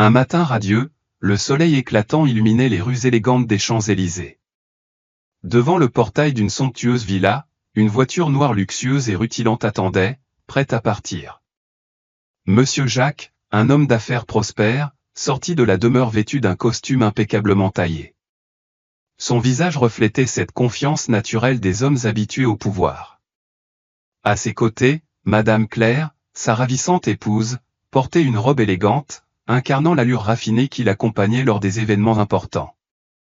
Un matin radieux, le soleil éclatant illuminait les rues élégantes des Champs-Élysées. Devant le portail d'une somptueuse villa, une voiture noire luxueuse et rutilante attendait, prête à partir. Monsieur Jacques, un homme d'affaires prospère, sortit de la demeure vêtu d'un costume impeccablement taillé. Son visage reflétait cette confiance naturelle des hommes habitués au pouvoir. À ses côtés, Madame Claire, sa ravissante épouse, portait une robe élégante, incarnant l'allure raffinée qui l'accompagnait lors des événements importants.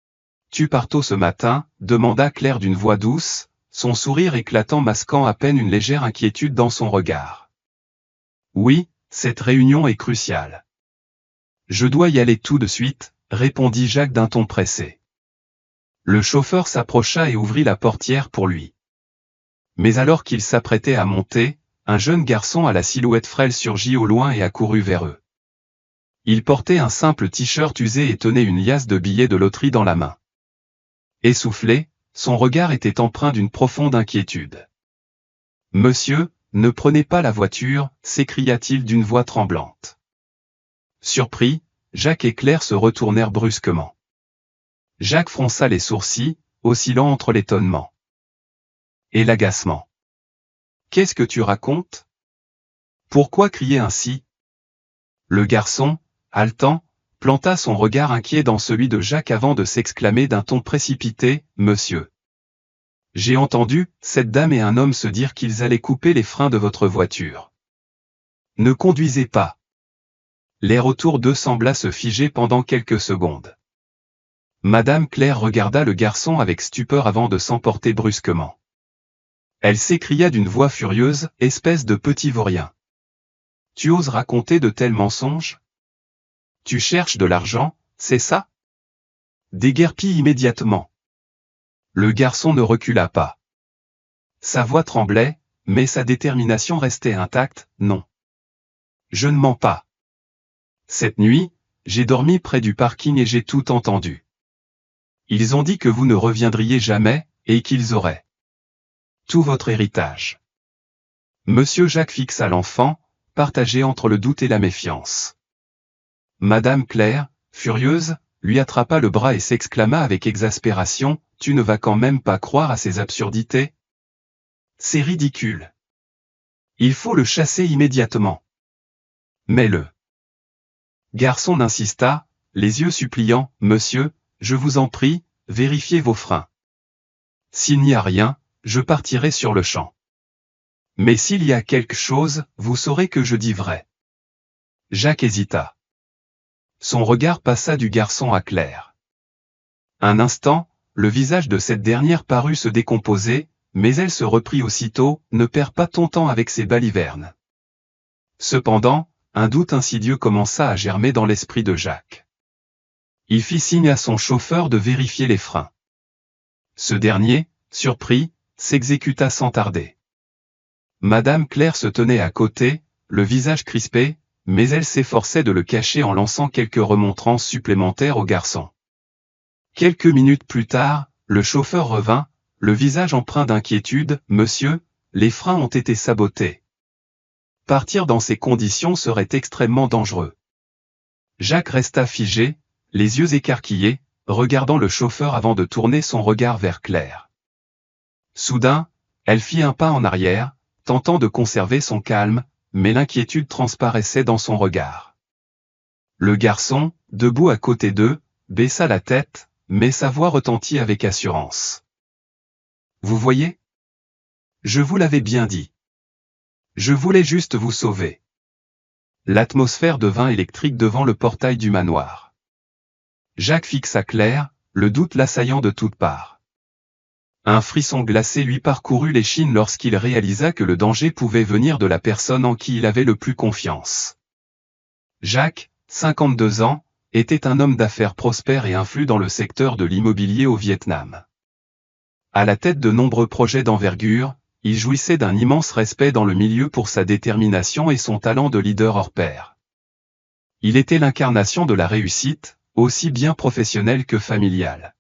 « Tu pars tôt ce matin ?» demanda Claire d'une voix douce, son sourire éclatant masquant à peine une légère inquiétude dans son regard. « Oui, cette réunion est cruciale. »« Je dois y aller tout de suite », répondit Jacques d'un ton pressé. Le chauffeur s'approcha et ouvrit la portière pour lui. Mais alors qu'il s'apprêtait à monter, un jeune garçon à la silhouette frêle surgit au loin et accourut vers eux. Il portait un simple t-shirt usé et tenait une liasse de billets de loterie dans la main. Essoufflé, son regard était empreint d'une profonde inquiétude. « Monsieur, ne prenez pas la voiture » s'écria-t-il d'une voix tremblante. Surpris, Jacques et Claire se retournèrent brusquement. Jacques fronça les sourcils, oscillant entre l'étonnement et l'agacement. « Qu'est-ce que tu racontes? Pourquoi crier ainsi ?» Le garçon, haletant, planta son regard inquiet dans celui de Jacques avant de s'exclamer d'un ton précipité, « Monsieur, j'ai entendu cette dame et un homme se dire qu'ils allaient couper les freins de votre voiture. Ne conduisez pas. » L'air autour d'eux sembla se figer pendant quelques secondes. Madame Claire regarda le garçon avec stupeur avant de s'emporter brusquement. Elle s'écria d'une voix furieuse, « Espèce de petit vaurien. Tu oses raconter de tels mensonges? Tu cherches de l'argent, c'est ça? Déguerpis immédiatement. » Le garçon ne recula pas. Sa voix tremblait, mais sa détermination restait intacte, « Non. Je ne mens pas. Cette nuit, j'ai dormi près du parking et j'ai tout entendu. Ils ont dit que vous ne reviendriez jamais, et qu'ils auraient tout votre héritage. » Monsieur Jacques fixa l'enfant, partagé entre le doute et la méfiance. Madame Claire, furieuse, lui attrapa le bras et s'exclama avec exaspération, « Tu ne vas quand même pas croire à ces absurdités? C'est ridicule. Il faut le chasser immédiatement. » Mais le garçon insista, les yeux suppliants, « Monsieur, je vous en prie, vérifiez vos freins. S'il n'y a rien, je partirai sur le champ. Mais s'il y a quelque chose, vous saurez que je dis vrai. » Jacques hésita. Son regard passa du garçon à Claire. Un instant, le visage de cette dernière parut se décomposer, mais elle se reprit aussitôt, « Ne perds pas ton temps avec ces balivernes. » Cependant, un doute insidieux commença à germer dans l'esprit de Jacques. Il fit signe à son chauffeur de vérifier les freins. Ce dernier, surpris, s'exécuta sans tarder. Madame Claire se tenait à côté, le visage crispé, mais elle s'efforçait de le cacher en lançant quelques remontrances supplémentaires au garçon. Quelques minutes plus tard, le chauffeur revint, le visage empreint d'inquiétude, « Monsieur, les freins ont été sabotés. Partir dans ces conditions serait extrêmement dangereux. » Jacques resta figé, les yeux écarquillés, regardant le chauffeur avant de tourner son regard vers Claire. Soudain, elle fit un pas en arrière, tentant de conserver son calme, mais l'inquiétude transparaissait dans son regard. Le garçon, debout à côté d'eux, baissa la tête, mais sa voix retentit avec assurance. « Vous voyez? Je vous l'avais bien dit. Je voulais juste vous sauver. » L'atmosphère devint électrique devant le portail du manoir. Jacques fixa Claire, le doute l'assaillant de toutes parts. Un frisson glacé lui parcourut l'échine lorsqu'il réalisa que le danger pouvait venir de la personne en qui il avait le plus confiance. Jacques, 52 ans, était un homme d'affaires prospère et influent dans le secteur de l'immobilier au Vietnam. À la tête de nombreux projets d'envergure, il jouissait d'un immense respect dans le milieu pour sa détermination et son talent de leader hors pair. Il était l'incarnation de la réussite, aussi bien professionnelle que familiale.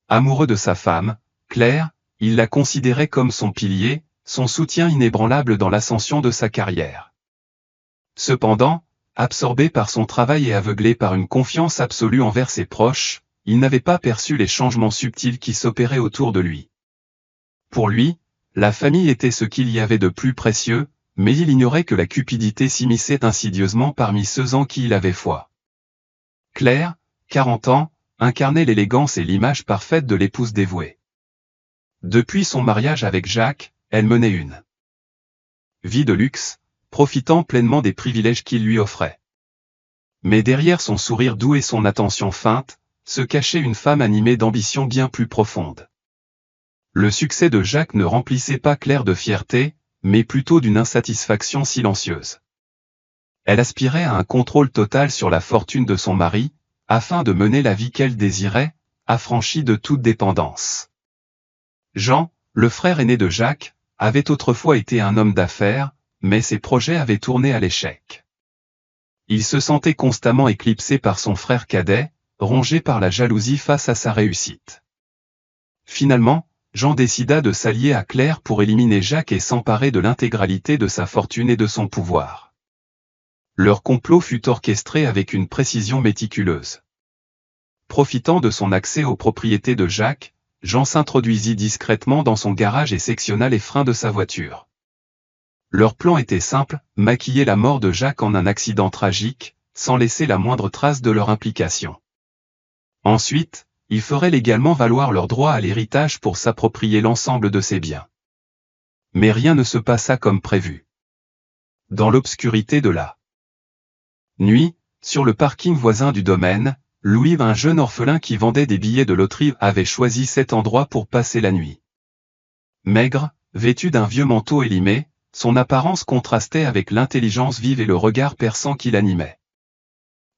Amoureux de sa femme, Claire, il la considérait comme son pilier, son soutien inébranlable dans l'ascension de sa carrière. Cependant, absorbé par son travail et aveuglé par une confiance absolue envers ses proches, il n'avait pas perçu les changements subtils qui s'opéraient autour de lui. Pour lui, la famille était ce qu'il y avait de plus précieux, mais il ignorait que la cupidité s'immisçait insidieusement parmi ceux en qui il avait foi. Claire, 40 ans, incarnait l'élégance et l'image parfaite de l'épouse dévouée. Depuis son mariage avec Jacques, elle menait une vie de luxe, profitant pleinement des privilèges qu'il lui offrait. Mais derrière son sourire doux et son attention feinte, se cachait une femme animée d'ambitions bien plus profondes. Le succès de Jacques ne remplissait pas Claire de fierté, mais plutôt d'une insatisfaction silencieuse. Elle aspirait à un contrôle total sur la fortune de son mari, afin de mener la vie qu'elle désirait, affranchie de toute dépendance. Jean, le frère aîné de Jacques, avait autrefois été un homme d'affaires, mais ses projets avaient tourné à l'échec. Il se sentait constamment éclipsé par son frère cadet, rongé par la jalousie face à sa réussite. Finalement, Jean décida de s'allier à Claire pour éliminer Jacques et s'emparer de l'intégralité de sa fortune et de son pouvoir. Leur complot fut orchestré avec une précision méticuleuse. Profitant de son accès aux propriétés de Jacques, Jean s'introduisit discrètement dans son garage et sectionna les freins de sa voiture. Leur plan était simple, maquiller la mort de Jacques en un accident tragique, sans laisser la moindre trace de leur implication. Ensuite, ils feraient légalement valoir leur droit à l'héritage pour s'approprier l'ensemble de ses biens. Mais rien ne se passa comme prévu. Dans l'obscurité de la nuit, sur le parking voisin du domaine, Louis, un jeune orphelin qui vendait des billets de loterie, avait choisi cet endroit pour passer la nuit. Maigre, vêtu d'un vieux manteau élimé, son apparence contrastait avec l'intelligence vive et le regard perçant qui l'animait.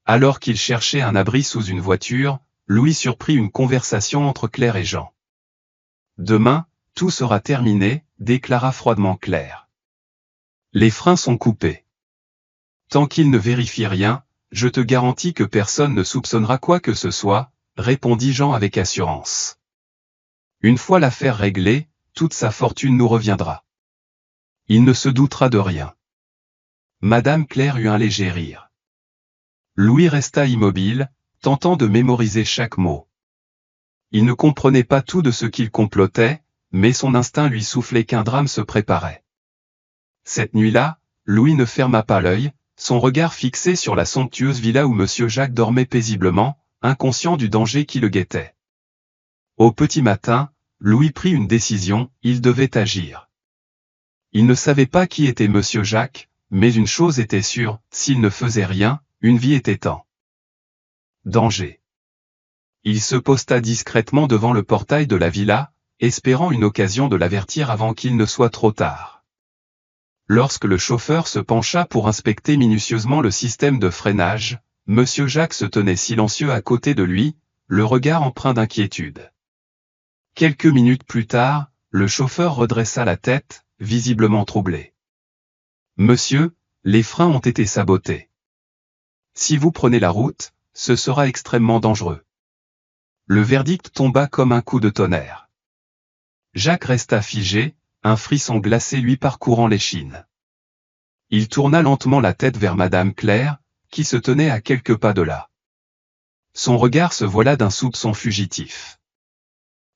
Alors qu'il cherchait un abri sous une voiture, Louis surprit une conversation entre Claire et Jean. « Demain, tout sera terminé », déclara froidement Claire. « Les freins sont coupés. Tant qu'il ne vérifie rien, je te garantis que personne ne soupçonnera quoi que ce soit, » répondit Jean avec assurance. « Une fois l'affaire réglée, toute sa fortune nous reviendra. Il ne se doutera de rien. » Madame Claire eut un léger rire. Louis resta immobile, tentant de mémoriser chaque mot. Il ne comprenait pas tout de ce qu'il complotait, mais son instinct lui soufflait qu'un drame se préparait. Cette nuit-là, Louis ne ferma pas l'œil, son regard fixé sur la somptueuse villa où Monsieur Jacques dormait paisiblement, inconscient du danger qui le guettait. Au petit matin, Louis prit une décision, il devait agir. Il ne savait pas qui était Monsieur Jacques, mais une chose était sûre, s'il ne faisait rien, une vie était en danger. Il se posta discrètement devant le portail de la villa, espérant une occasion de l'avertir avant qu'il ne soit trop tard. Lorsque le chauffeur se pencha pour inspecter minutieusement le système de freinage, Monsieur Jacques se tenait silencieux à côté de lui, le regard empreint d'inquiétude. Quelques minutes plus tard, le chauffeur redressa la tête, visiblement troublé. « Monsieur, les freins ont été sabotés. Si vous prenez la route, ce sera extrêmement dangereux. » Le verdict tomba comme un coup de tonnerre. Jacques resta figé, un frisson glacé lui parcourant l'échine. Il tourna lentement la tête vers Madame Claire, qui se tenait à quelques pas de là. Son regard se voila d'un soupçon fugitif.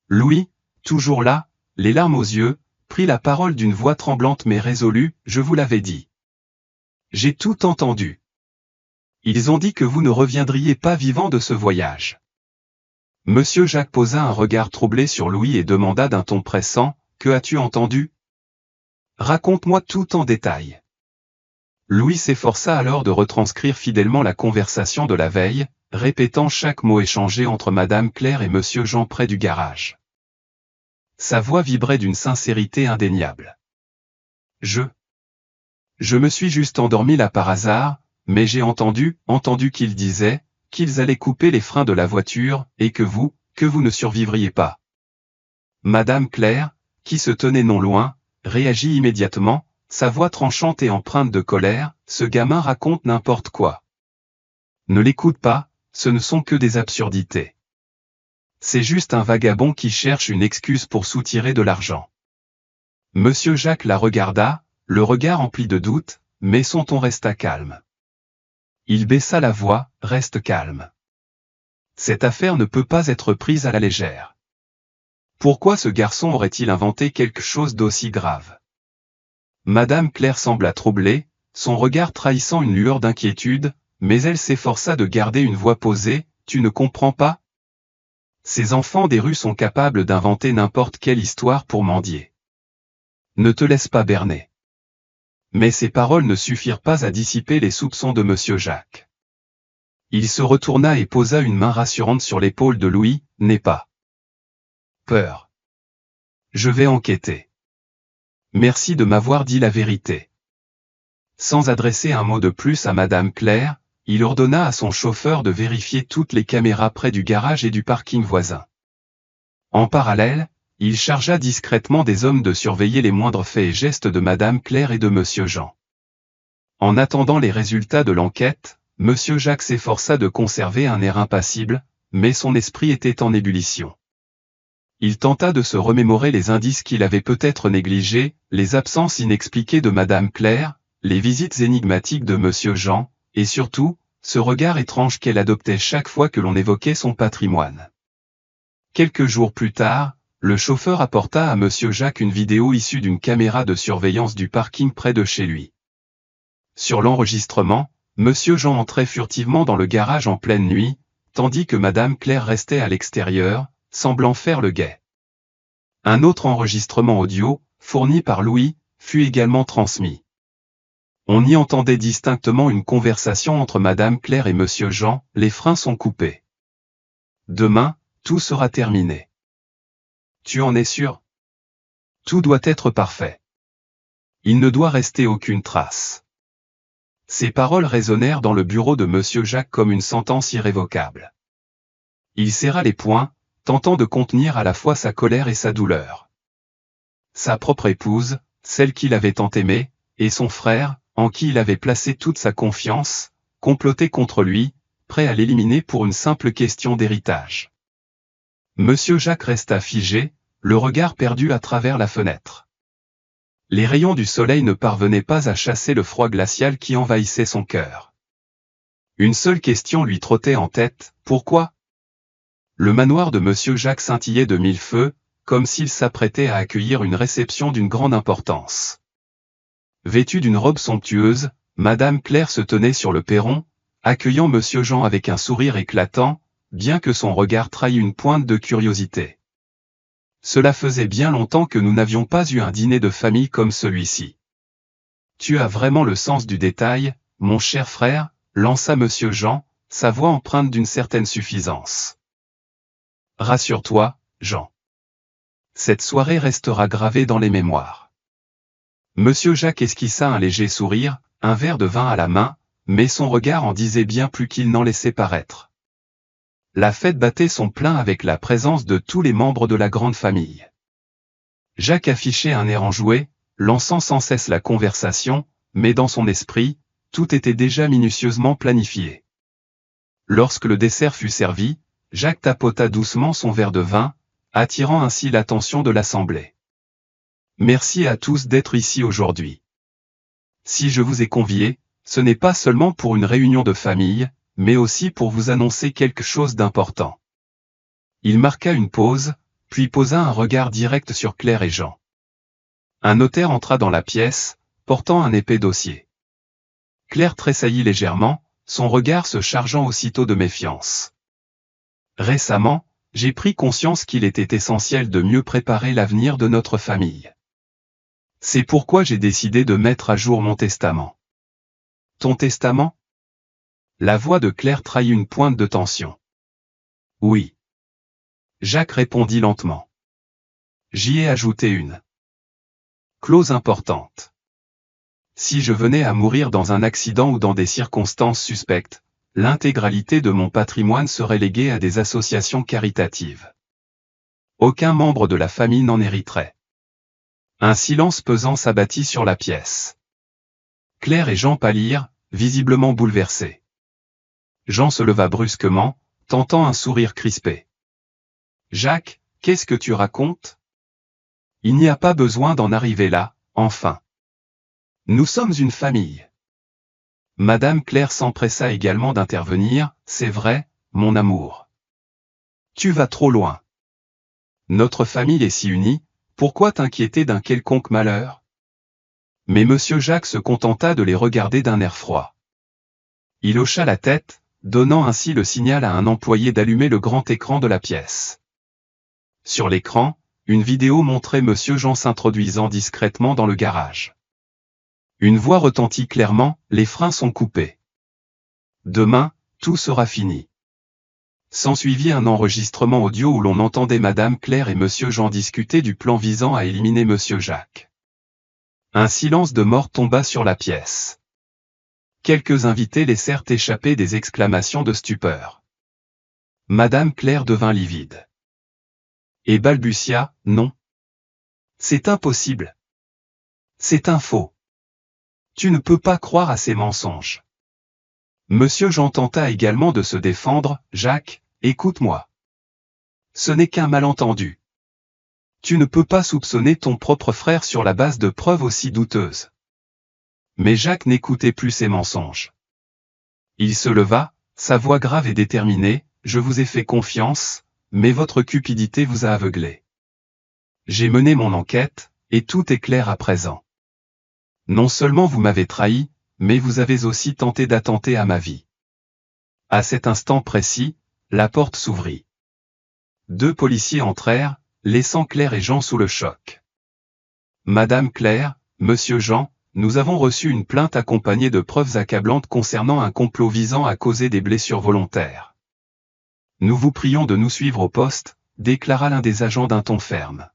Louis, toujours là, les larmes aux yeux, prit la parole d'une voix tremblante mais résolue, « Je vous l'avais dit. J'ai tout entendu. Ils ont dit que vous ne reviendriez pas vivant de ce voyage. » Monsieur Jacques posa un regard troublé sur Louis et demanda d'un ton pressant, « Que as-tu entendu? Raconte-moi tout en détail. » Louis s'efforça alors de retranscrire fidèlement la conversation de la veille, répétant chaque mot échangé entre Madame Claire et Monsieur Jean près du garage. Sa voix vibrait d'une sincérité indéniable. « Je me suis juste endormi là par hasard, mais j'ai entendu qu'ils disaient qu'ils allaient couper les freins de la voiture, et que vous ne survivriez pas. » Madame Claire, qui se tenait non loin, réagit immédiatement, sa voix tranchante et empreinte de colère, « Ce gamin raconte n'importe quoi. Ne l'écoute pas, ce ne sont que des absurdités. C'est juste un vagabond qui cherche une excuse pour soutirer de l'argent. » Monsieur Jacques la regarda, le regard empli de doute, mais son ton resta calme. Il baissa la voix, reste calme. Cette affaire ne peut pas être prise à la légère. Pourquoi ce garçon aurait-il inventé quelque chose d'aussi grave? Madame Claire sembla troublée, son regard trahissant une lueur d'inquiétude, mais elle s'efforça de garder une voix posée, tu ne comprends pas? Ces enfants des rues sont capables d'inventer n'importe quelle histoire pour mendier. Ne te laisse pas berner. Mais ces paroles ne suffirent pas à dissiper les soupçons de Monsieur Jacques. Il se retourna et posa une main rassurante sur l'épaule de Louis, n'aie pas peur. Je vais enquêter. Merci de m'avoir dit la vérité. Sans adresser un mot de plus à Madame Claire, il ordonna à son chauffeur de vérifier toutes les caméras près du garage et du parking voisin. En parallèle, il chargea discrètement des hommes de surveiller les moindres faits et gestes de Madame Claire et de Monsieur Jean. En attendant les résultats de l'enquête, Monsieur Jacques s'efforça de conserver un air impassible, mais son esprit était en ébullition. Il tenta de se remémorer les indices qu'il avait peut-être négligés, les absences inexpliquées de Madame Claire, les visites énigmatiques de Monsieur Jean, et surtout, ce regard étrange qu'elle adoptait chaque fois que l'on évoquait son patrimoine. Quelques jours plus tard, le chauffeur apporta à Monsieur Jacques une vidéo issue d'une caméra de surveillance du parking près de chez lui. Sur l'enregistrement, Monsieur Jean entrait furtivement dans le garage en pleine nuit, tandis que Madame Claire restait à l'extérieur, semblant faire le guet. Un autre enregistrement audio, fourni par Louis, fut également transmis. On y entendait distinctement une conversation entre Madame Claire et Monsieur Jean, les freins sont coupés. Demain, tout sera terminé. Tu en es sûr? Tout doit être parfait. Il ne doit rester aucune trace. Ces paroles résonnèrent dans le bureau de Monsieur Jacques comme une sentence irrévocable. Il serra les poings, tentant de contenir à la fois sa colère et sa douleur. Sa propre épouse, celle qu'il avait tant aimée, et son frère, en qui il avait placé toute sa confiance, complotaient contre lui, prêts à l'éliminer pour une simple question d'héritage. Monsieur Jacques resta figé, le regard perdu à travers la fenêtre. Les rayons du soleil ne parvenaient pas à chasser le froid glacial qui envahissait son cœur. Une seule question lui trottait en tête, pourquoi? Le manoir de Monsieur Jacques scintillait de mille feux, comme s'il s'apprêtait à accueillir une réception d'une grande importance. Vêtue d'une robe somptueuse, Madame Claire se tenait sur le perron, accueillant Monsieur Jean avec un sourire éclatant, bien que son regard trahît une pointe de curiosité. Cela faisait bien longtemps que nous n'avions pas eu un dîner de famille comme celui-ci. Tu as vraiment le sens du détail, mon cher frère, lança Monsieur Jean, sa voix empreinte d'une certaine suffisance. Rassure-toi, Jean. Cette soirée restera gravée dans les mémoires. Monsieur Jacques esquissa un léger sourire, un verre de vin à la main, mais son regard en disait bien plus qu'il n'en laissait paraître. La fête battait son plein avec la présence de tous les membres de la grande famille. Jacques affichait un air enjoué, lançant sans cesse la conversation, mais dans son esprit, tout était déjà minutieusement planifié. Lorsque le dessert fut servi, Jacques tapota doucement son verre de vin, attirant ainsi l'attention de l'assemblée. Merci à tous d'être ici aujourd'hui. Si je vous ai conviés, ce n'est pas seulement pour une réunion de famille, mais aussi pour vous annoncer quelque chose d'important. Il marqua une pause, puis posa un regard direct sur Claire et Jean. Un notaire entra dans la pièce, portant un épais dossier. Claire tressaillit légèrement, son regard se chargeant aussitôt de méfiance. Récemment, j'ai pris conscience qu'il était essentiel de mieux préparer l'avenir de notre famille. C'est pourquoi j'ai décidé de mettre à jour mon testament. Ton testament? La voix de Claire trahit une pointe de tension. Oui. Jacques répondit lentement. J'y ai ajouté une clause importante. Si je venais à mourir dans un accident ou dans des circonstances suspectes, l'intégralité de mon patrimoine serait léguée à des associations caritatives. Aucun membre de la famille n'en hériterait. Un silence pesant s'abattit sur la pièce. Claire et Jean pâlirent, visiblement bouleversés. Jean se leva brusquement, tentant un sourire crispé. Jacques, qu'est-ce que tu racontes? Il n'y a pas besoin d'en arriver là, enfin. Nous sommes une famille. Madame Claire s'empressa également d'intervenir. C'est vrai, mon amour. Tu vas trop loin. Notre famille est si unie, pourquoi t'inquiéter d'un quelconque malheur? Mais monsieur Jacques se contenta de les regarder d'un air froid. Il hocha la tête, donnant ainsi le signal à un employé d'allumer le grand écran de la pièce. Sur l'écran, une vidéo montrait monsieur Jean s'introduisant discrètement dans le garage. Une voix retentit clairement, les freins sont coupés. Demain, tout sera fini. S'ensuivit un enregistrement audio où l'on entendait madame Claire et monsieur Jean discuter du plan visant à éliminer monsieur Jacques. Un silence de mort tomba sur la pièce. Quelques invités laissèrent échapper des exclamations de stupeur. Madame Claire devint livide. Et balbutia, non. C'est impossible. C'est un faux. Tu ne peux pas croire à ces mensonges. Monsieur Jean tenta également de se défendre. Jacques, écoute-moi. Ce n'est qu'un malentendu. Tu ne peux pas soupçonner ton propre frère sur la base de preuves aussi douteuses. Mais Jacques n'écoutait plus ces mensonges. Il se leva, sa voix grave et déterminée, je vous ai fait confiance, mais votre cupidité vous a aveuglé. J'ai mené mon enquête, et tout est clair à présent. Non seulement vous m'avez trahi, mais vous avez aussi tenté d'attenter à ma vie. À cet instant précis, la porte s'ouvrit. 2 policiers entrèrent, laissant Claire et Jean sous le choc. Madame Claire, monsieur Jean, nous avons reçu une plainte accompagnée de preuves accablantes concernant un complot visant à causer des blessures volontaires. Nous vous prions de nous suivre au poste, déclara l'un des agents d'un ton ferme.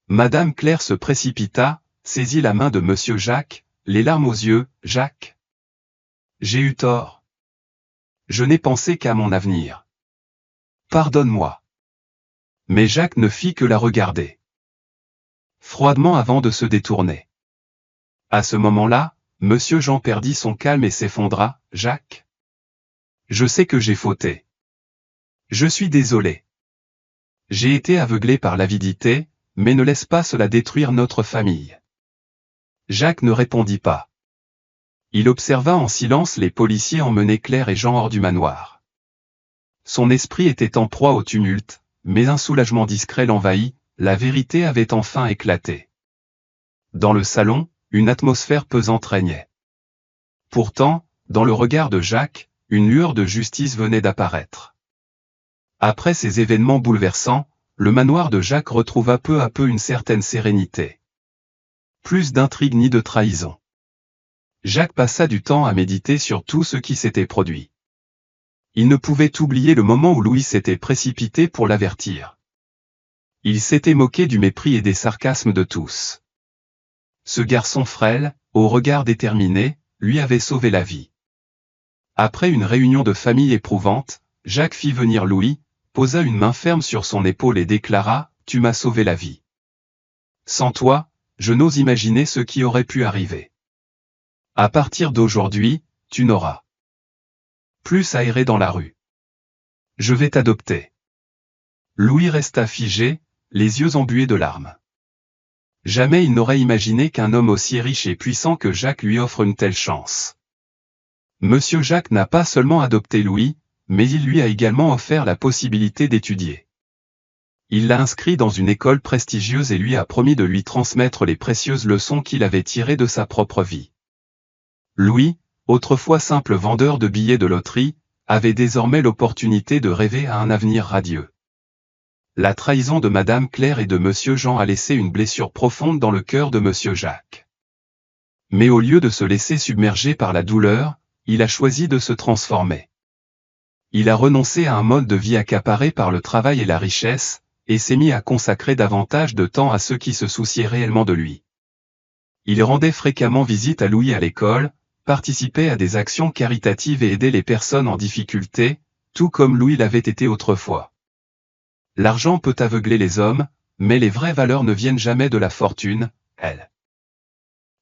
Madame Claire se précipita, saisit la main de monsieur Jacques, les larmes aux yeux. Jacques. J'ai eu tort. Je n'ai pensé qu'à mon avenir. Pardonne-moi. Mais Jacques ne fit que la regarder froidement avant de se détourner. À ce moment-là, monsieur Jean perdit son calme et s'effondra. Jacques. Je sais que j'ai fauté. Je suis désolé. J'ai été aveuglé par l'avidité, mais ne laisse pas cela détruire notre famille. Jacques ne répondit pas. Il observa en silence les policiers emmener Claire et Jean hors du manoir. Son esprit était en proie au tumulte, mais un soulagement discret l'envahit, la vérité avait enfin éclaté. Dans le salon, une atmosphère pesante régnait. Pourtant, dans le regard de Jacques, une lueur de justice venait d'apparaître. Après ces événements bouleversants, le manoir de Jacques retrouva peu à peu une certaine sérénité. Plus d'intrigue ni de trahison. Jacques passa du temps à méditer sur tout ce qui s'était produit. Il ne pouvait oublier le moment où Louis s'était précipité pour l'avertir. Il s'était moqué du mépris et des sarcasmes de tous. Ce garçon frêle, au regard déterminé, lui avait sauvé la vie. Après une réunion de famille éprouvante, Jacques fit venir Louis, posa une main ferme sur son épaule et déclara « Tu m'as sauvé la vie. Sans toi, je n'ose imaginer ce qui aurait pu arriver. À partir d'aujourd'hui, tu n'auras plus à errer dans la rue. Je vais t'adopter. » Louis resta figé, les yeux embués de larmes. Jamais il n'aurait imaginé qu'un homme aussi riche et puissant que Jacques lui offre une telle chance. Monsieur Jacques n'a pas seulement adopté Louis, mais il lui a également offert la possibilité d'étudier. Il l'a inscrit dans une école prestigieuse et lui a promis de lui transmettre les précieuses leçons qu'il avait tirées de sa propre vie. Louis, autrefois simple vendeur de billets de loterie, avait désormais l'opportunité de rêver à un avenir radieux. La trahison de madame Claire et de monsieur Jean a laissé une blessure profonde dans le cœur de monsieur Jacques. Mais au lieu de se laisser submerger par la douleur, il a choisi de se transformer. Il a renoncé à un mode de vie accaparé par le travail et la richesse, et s'est mis à consacrer davantage de temps à ceux qui se souciaient réellement de lui. Il rendait fréquemment visite à Louis à l'école, participait à des actions caritatives et aidait les personnes en difficulté, tout comme Louis l'avait été autrefois. L'argent peut aveugler les hommes, mais les vraies valeurs ne viennent jamais de la fortune, elles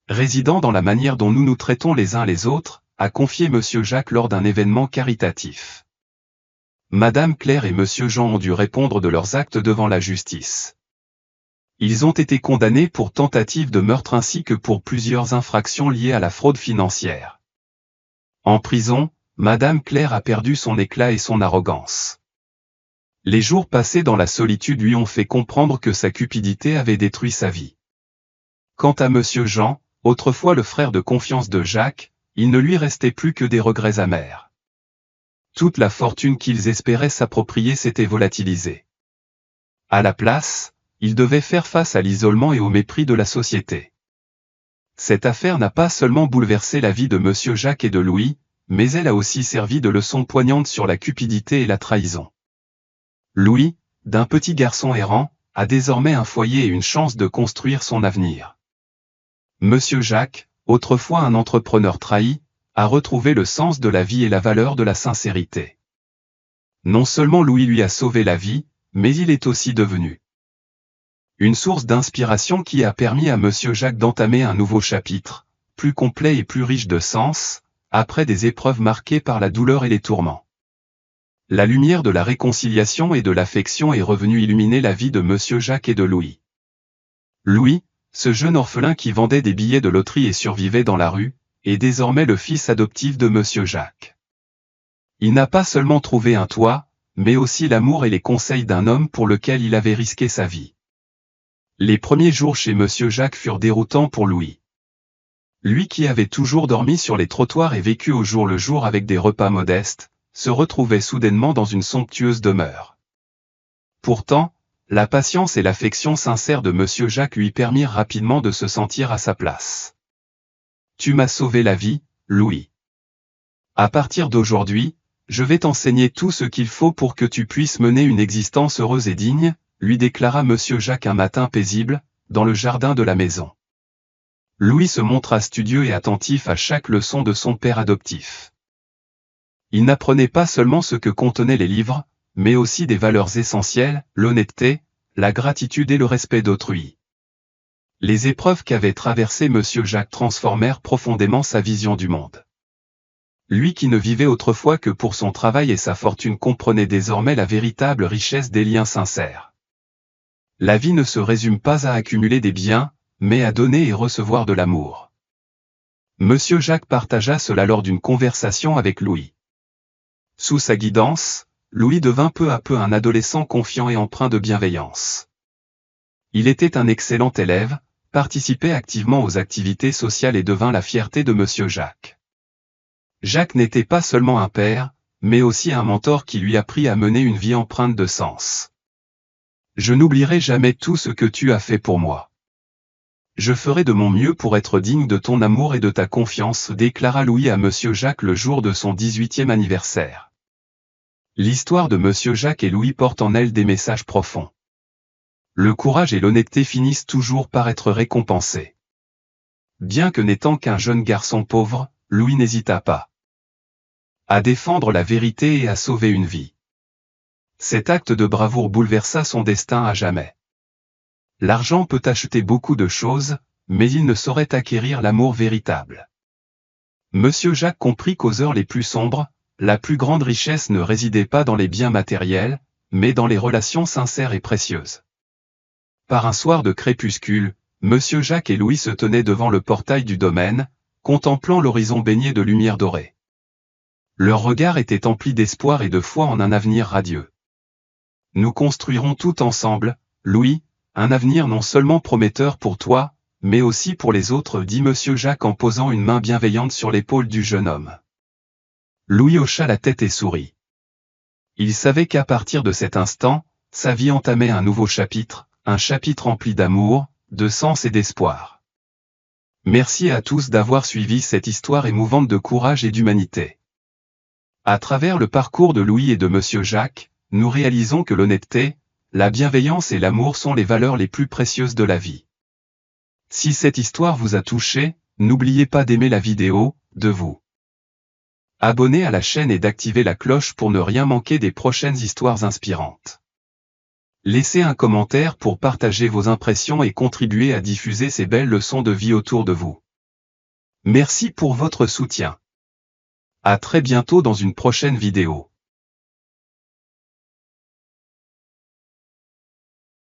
résidant dans la manière dont nous nous traitons les uns les autres, a confié monsieur Jacques lors d'un événement caritatif. Madame Claire et monsieur Jean ont dû répondre de leurs actes devant la justice. Ils ont été condamnés pour tentative de meurtre ainsi que pour plusieurs infractions liées à la fraude financière. En prison, Madame Claire a perdu son éclat et son arrogance. Les jours passés dans la solitude lui ont fait comprendre que sa cupidité avait détruit sa vie. Quant à Monsieur Jean, autrefois le frère de confiance de Jacques, il ne lui restait plus que des regrets amers. Toute la fortune qu'ils espéraient s'approprier s'était volatilisée. À la place, ils devaient faire face à l'isolement et au mépris de la société. Cette affaire n'a pas seulement bouleversé la vie de Monsieur Jacques et de Louis, mais elle a aussi servi de leçon poignante sur la cupidité et la trahison. Louis, d'un petit garçon errant, a désormais un foyer et une chance de construire son avenir. Monsieur Jacques, autrefois un entrepreneur trahi, a retrouvé le sens de la vie et la valeur de la sincérité. Non seulement Louis lui a sauvé la vie, mais il est aussi devenu une source d'inspiration qui a permis à Monsieur Jacques d'entamer un nouveau chapitre, plus complet et plus riche de sens, après des épreuves marquées par la douleur et les tourments. La lumière de la réconciliation et de l'affection est revenue illuminer la vie de Monsieur Jacques et de Louis. Louis, ce jeune orphelin qui vendait des billets de loterie et survivait dans la rue, est désormais le fils adoptif de Monsieur Jacques. Il n'a pas seulement trouvé un toit, mais aussi l'amour et les conseils d'un homme pour lequel il avait risqué sa vie. Les premiers jours chez Monsieur Jacques furent déroutants pour Louis. Lui qui avait toujours dormi sur les trottoirs et vécu au jour le jour avec des repas modestes, se retrouvait soudainement dans une somptueuse demeure. Pourtant, la patience et l'affection sincère de Monsieur Jacques lui permirent rapidement de se sentir à sa place. « Tu m'as sauvé la vie, Louis. À partir d'aujourd'hui, je vais t'enseigner tout ce qu'il faut pour que tu puisses mener une existence heureuse et digne, » lui déclara Monsieur Jacques un matin paisible, dans le jardin de la maison. Louis se montra studieux et attentif à chaque leçon de son père adoptif. Il n'apprenait pas seulement ce que contenaient les livres, mais aussi des valeurs essentielles, l'honnêteté, la gratitude et le respect d'autrui. Les épreuves qu'avait traversées Monsieur Jacques transformèrent profondément sa vision du monde. Lui qui ne vivait autrefois que pour son travail et sa fortune comprenait désormais la véritable richesse des liens sincères. La vie ne se résume pas à accumuler des biens, mais à donner et recevoir de l'amour. Monsieur Jacques partagea cela lors d'une conversation avec Louis. Sous sa guidance, Louis devint peu à peu un adolescent confiant et empreint de bienveillance. Il était un excellent élève, participait activement aux activités sociales et devint la fierté de Monsieur Jacques. Jacques n'était pas seulement un père, mais aussi un mentor qui lui apprit à mener une vie empreinte de sens. « Je n'oublierai jamais tout ce que tu as fait pour moi. Je ferai de mon mieux pour être digne de ton amour et de ta confiance, » déclara Louis à Monsieur Jacques le jour de son 18e anniversaire. L'histoire de Monsieur Jacques et Louis porte en elle des messages profonds. Le courage et l'honnêteté finissent toujours par être récompensés. Bien que n'étant qu'un jeune garçon pauvre, Louis n'hésita pas à défendre la vérité et à sauver une vie. Cet acte de bravoure bouleversa son destin à jamais. L'argent peut acheter beaucoup de choses, mais il ne saurait acquérir l'amour véritable. Monsieur Jacques comprit qu'aux heures les plus sombres, la plus grande richesse ne résidait pas dans les biens matériels, mais dans les relations sincères et précieuses. Par un soir de crépuscule, Monsieur Jacques et Louis se tenaient devant le portail du domaine, contemplant l'horizon baigné de lumière dorée. Leur regard était empli d'espoir et de foi en un avenir radieux. « Nous construirons tout ensemble, Louis, un avenir non seulement prometteur pour toi, mais aussi pour les autres, » dit Monsieur Jacques en posant une main bienveillante sur l'épaule du jeune homme. Louis hocha la tête et sourit. Il savait qu'à partir de cet instant, sa vie entamait un nouveau chapitre, un chapitre empli d'amour, de sens et d'espoir. Merci à tous d'avoir suivi cette histoire émouvante de courage et d'humanité. À travers le parcours de Louis et de Monsieur Jacques, nous réalisons que l'honnêteté, la bienveillance et l'amour sont les valeurs les plus précieuses de la vie. Si cette histoire vous a touché, n'oubliez pas d'aimer la vidéo, de vous abonner à la chaîne et d'activer la cloche pour ne rien manquer des prochaines histoires inspirantes. Laissez un commentaire pour partager vos impressions et contribuer à diffuser ces belles leçons de vie autour de vous. Merci pour votre soutien. À très bientôt dans une prochaine vidéo.